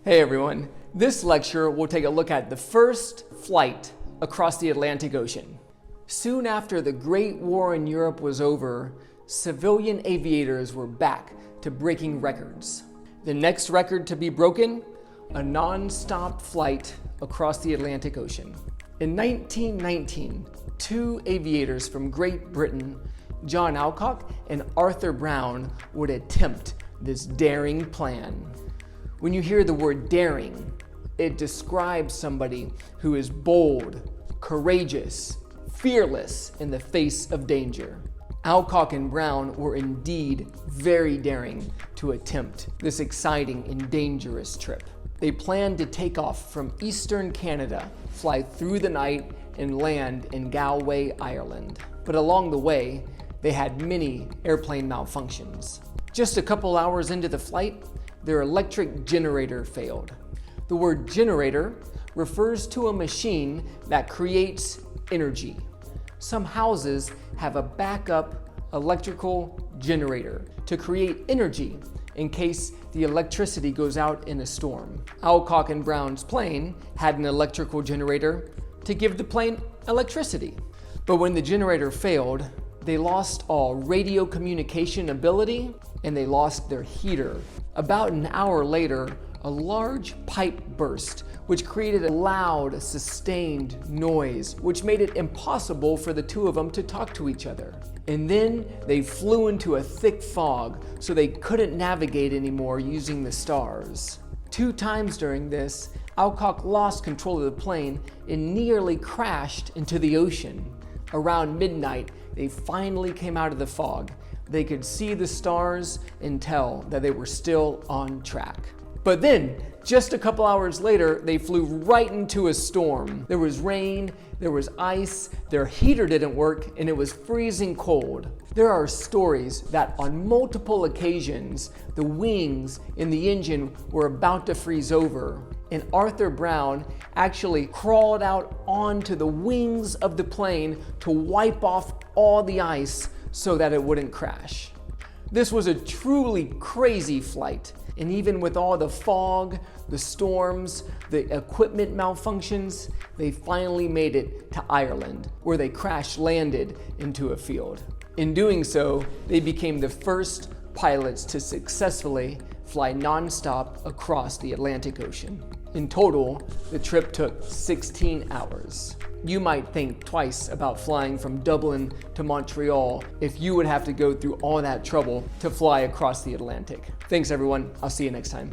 Hey everyone, this lecture will take a look at the first flight across the Atlantic Ocean. Soon after the Great War in Europe was over, civilian aviators were back to breaking records. The next record to be broken, a non-stop flight across the Atlantic Ocean. In 1919, two aviators from Great Britain, John Alcock and Arthur Brown, would attempt this daring plan. When you hear the word daring, it describes somebody who is bold, courageous, fearless in the face of danger. Alcock and Brown were indeed very daring to attempt this exciting and dangerous trip. They planned to take off from eastern Canada, fly through the night, and land in Galway, Ireland. But along the way, they had many airplane malfunctions. Just a couple hours into the flight, their electric generator failed. The word generator refers to a machine that creates energy. Some houses have a backup electrical generator to create energy in case the electricity goes out in a storm. Alcock and Brown's plane had an electrical generator to give the plane electricity. But when the generator failed, they lost all radio communication ability and they lost their heater. About an hour later, a large pipe burst, which created a loud, sustained noise, which made it impossible for the two of them to talk to each other. And then they flew into a thick fog, so they couldn't navigate anymore using the stars. 2 times during this, Alcock lost control of the plane and nearly crashed into the ocean. Around midnight, they finally came out of the fog. They could see the stars and tell that they were still on track. But then, just a couple hours later, they flew right into a storm. There was rain, there was ice, their heater didn't work, and it was freezing cold. There are stories that on multiple occasions, the wings in the engine were about to freeze over, and Arthur Brown actually crawled out onto the wings of the plane to wipe off all the ice so that it wouldn't crash. This was a truly crazy flight. And even with all the fog, the storms, the equipment malfunctions, they finally made it to Ireland, where they crash landed into a field. In doing so, they became the first pilots to successfully fly nonstop across the Atlantic Ocean. In total, the trip took 16 hours. You might think twice about flying from Dublin to Montreal if you would have to go through all that trouble to fly across the Atlantic. Thanks everyone, I'll see you next time.